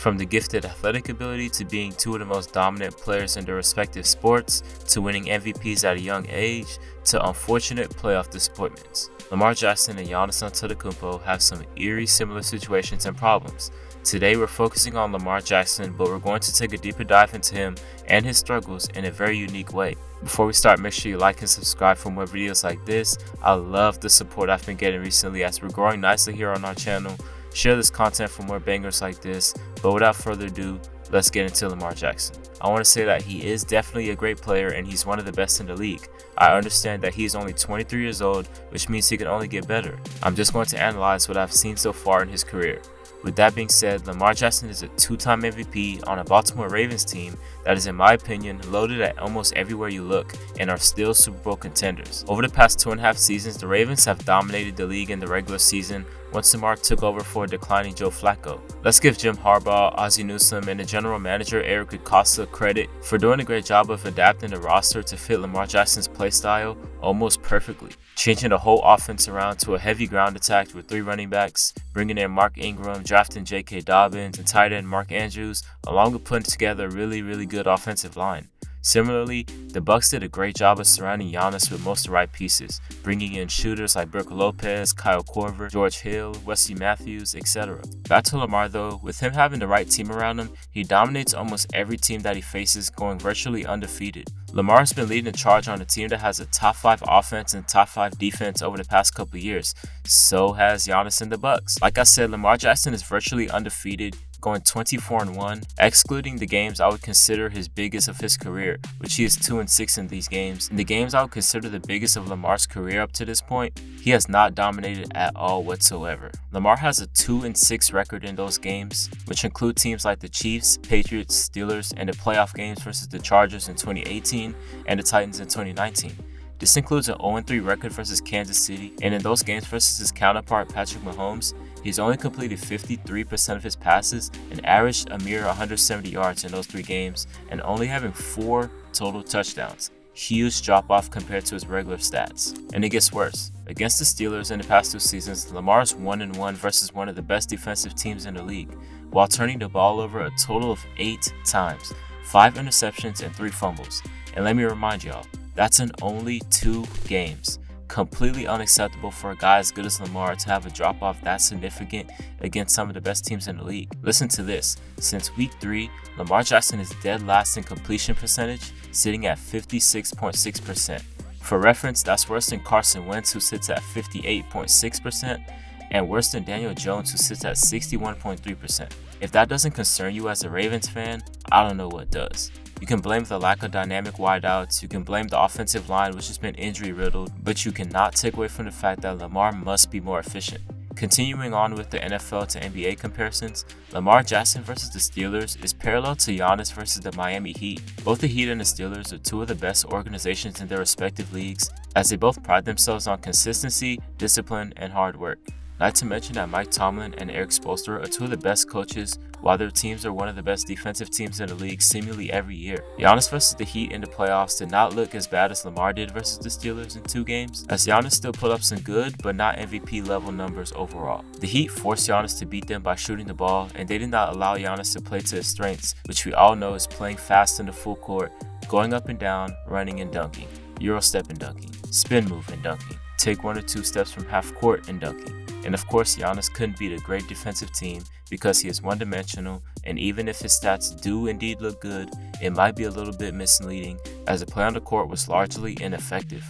From the gifted athletic ability to being two of the most dominant players in their respective sports, to winning MVPs at a young age, to unfortunate playoff disappointments, Lamar Jackson and Giannis Antetokounmpo have some eerie similar situations and problems. Today we're focusing on Lamar Jackson, but we're going to take a deeper dive into him and his struggles in a very unique way. Before we start, make sure you like and subscribe for more videos like this. I love the support I've been getting recently as we're growing nicely here on our channel. Share this content for more bangers like this, but without further ado, let's get into Lamar Jackson. I want to say that he is definitely a great player and he's one of the best in the league. I understand that he's only 23 years old, which means he can only get better. I'm just going to analyze what I've seen so far in his career. With that being said, Lamar Jackson is a two-time MVP on a Baltimore Ravens team that is, in my opinion, loaded at almost everywhere you look and are still Super Bowl contenders. Over the past 2.5 seasons, the Ravens have dominated the league in the regular season once Lamar took over for a declining Joe Flacco. Let's give Jim Harbaugh, Ozzie Newsome, and the general manager Eric Acosta credit for doing a great job of adapting the roster to fit Lamar Jackson's play style almost perfectly, changing the whole offense around to a heavy ground attack with 3 running backs, bringing in Mark Ingram, drafting J.K. Dobbins, and tight end Mark Andrews, along with putting together a really good offensive line. Similarly, the Bucs did a great job of surrounding Giannis with most of the right pieces, bringing in shooters like Brook Lopez, Kyle Korver, George Hill, Wesley Matthews, etc. Back to Lamar though, with him having the right team around him, he dominates almost every team that he faces, going virtually undefeated. Lamar has been leading the charge on a team that has a top 5 offense and top 5 defense over the past couple of years. So has Giannis and the Bucs. Like I said, Lamar Jackson is virtually undefeated, going 24-1, excluding the games I would consider his biggest of his career, which he is 2-6 in these games. In the games I would consider the biggest of Lamar's career up to this point, he has not dominated at all whatsoever. Lamar has a 2-6 record in those games, which include teams like the Chiefs, Patriots, Steelers, and the playoff games versus the Chargers in 2018 and the Titans in 2019. This includes an 0-3 record versus Kansas City, and in those games versus his counterpart Patrick Mahomes, he's only completed 53% of his passes and averaged a mere 170 yards in those 3 games, and only having 4 total touchdowns. Huge drop off compared to his regular stats. And it gets worse. Against the Steelers in the past 2 seasons, Lamar's 1-1 versus one of the best defensive teams in the league, while turning the ball over a total of 8 times, 5 interceptions and 3 fumbles. And let me remind y'all, that's in only 2 games. Completely unacceptable for a guy as good as Lamar to have a drop off that significant against some of the best teams in the league. Listen to this. Since week 3, Lamar Jackson is dead last in completion percentage, sitting at 56.6%. For reference, that's worse than Carson Wentz, who sits at 58.6%, and worse than Daniel Jones, who sits at 61.3%. If that doesn't concern you as a Ravens fan, I don't know what does. You can blame the lack of dynamic wideouts, you can blame the offensive line which has been injury riddled, but you cannot take away from the fact that Lamar must be more efficient. Continuing on with the NFL to NBA comparisons, Lamar Jackson versus the Steelers is parallel to Giannis versus the Miami Heat. Both the Heat and the Steelers are 2 of the best organizations in their respective leagues, as they both pride themselves on consistency, discipline, and hard work. Not to mention that Mike Tomlin and Eric Spoelstra are 2 of the best coaches, while their teams are one of the best defensive teams in the league seemingly every year. Giannis versus the Heat in the playoffs did not look as bad as Lamar did versus the Steelers in 2 games, as Giannis still put up some good but not MVP level numbers overall. The Heat forced Giannis to beat them by shooting the ball, and they did not allow Giannis to play to his strengths, which we all know is playing fast in the full court, going up and down, running and dunking, Euro step and dunking, spin move and dunking, take 1 or 2 steps from half court and dunking. And of course, Giannis couldn't beat a great defensive team because he is one-dimensional, and even if his stats do indeed look good, it might be a little bit misleading as the play on the court was largely ineffective.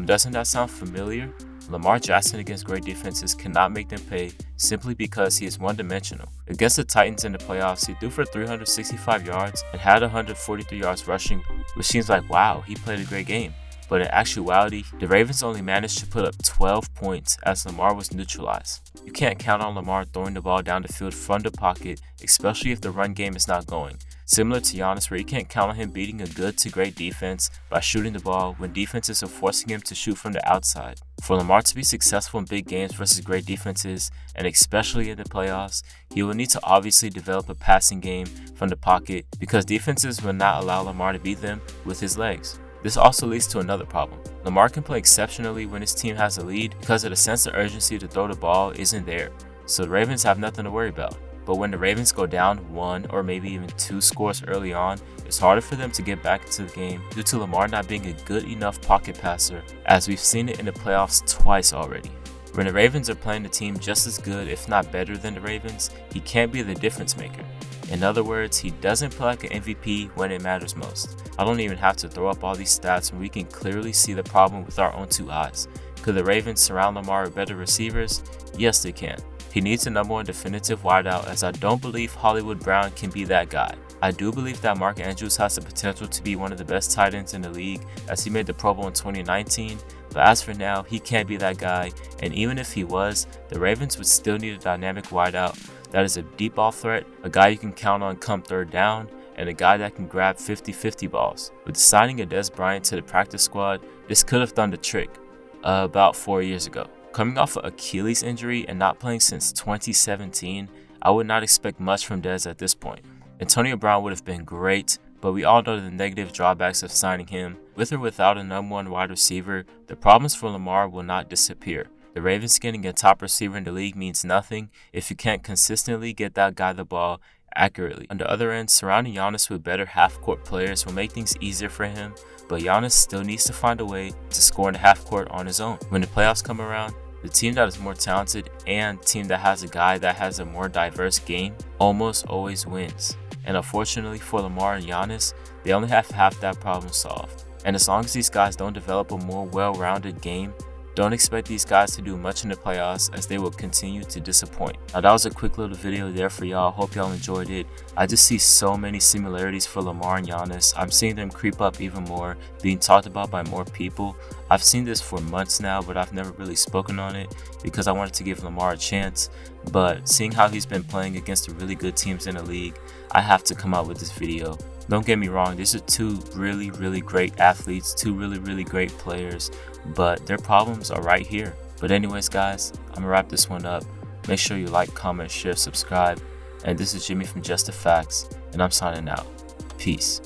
Doesn't that sound familiar? Lamar Jackson against great defenses cannot make them pay simply because he is one-dimensional. Against the Titans in the playoffs, he threw for 365 yards and had 143 yards rushing, which seems like, wow, he played a great game. But in actuality, the Ravens only managed to put up 12 points as Lamar was neutralized. You can't count on Lamar throwing the ball down the field from the pocket, especially if the run game is not going. Similar to Giannis, where you can't count on him beating a good to great defense by shooting the ball when defenses are forcing him to shoot from the outside. For Lamar to be successful in big games versus great defenses, and especially in the playoffs, he will need to obviously develop a passing game from the pocket because defenses will not allow Lamar to beat them with his legs. This also leads to another problem. Lamar can play exceptionally when his team has a lead because of the sense of urgency to throw the ball isn't there, so the Ravens have nothing to worry about. but when the Ravens go down 1 or maybe even 2 scores early on, it's harder for them to get back into the game due to Lamar not being a good enough pocket passer, as we've seen it in the playoffs twice already. When the Ravens are playing a team just as good, if not better than the Ravens, he can't be the difference maker. In other words, he doesn't play like an MVP when it matters most. I don't even have to throw up all these stats when we can clearly see the problem with our own 2 eyes. Could the Ravens surround Lamar with better receivers? Yes, they can. He needs a number 1 definitive wideout, as I don't believe Hollywood Brown can be that guy. I do believe that Mark Andrews has the potential to be one of the best tight ends in the league, as he made the Pro Bowl in 2019, but as for now, he can't be that guy, and even if he was, the Ravens would still need a dynamic wideout that is a deep ball threat, a guy you can count on come 3rd down, and a guy that can grab 50-50 balls. With signing a Dez Bryant to the practice squad, this could have done the trick about 4 years ago. Coming off an Achilles injury and not playing since 2017, I would not expect much from Dez at this point. Antonio Brown would have been great, but we all know the negative drawbacks of signing him. With or without a number 1 wide receiver, the problems for Lamar will not disappear. The Ravens getting a top receiver in the league means nothing if you can't consistently get that guy the ball accurately. On the other end, surrounding Giannis with better half-court players will make things easier for him, but Giannis still needs to find a way to score in the half-court on his own. When the playoffs come around, the team that is more talented and team that has a guy that has a more diverse game almost always wins. And unfortunately for Lamar and Giannis, they only have half that problem solved. And as long as these guys don't develop a more well-rounded game, don't expect these guys to do much in the playoffs, as they will continue to disappoint. Now that was a quick little video there for y'all. Hope y'all enjoyed it. I just see so many similarities for Lamar and Giannis. I'm seeing them creep up even more, being talked about by more people. I've seen this for months now, but I've never really spoken on it because I wanted to give Lamar a chance. But seeing how he's been playing against the really good teams in the league, I have to come out with this video. Don't get me wrong, these are 2 really great athletes, 2 really great players, but their problems are right here. But anyways guys, I'm gonna wrap this one up. Make sure you like, comment, share, subscribe, and this is Jimmy from Just the Facts, and I'm signing out. Peace.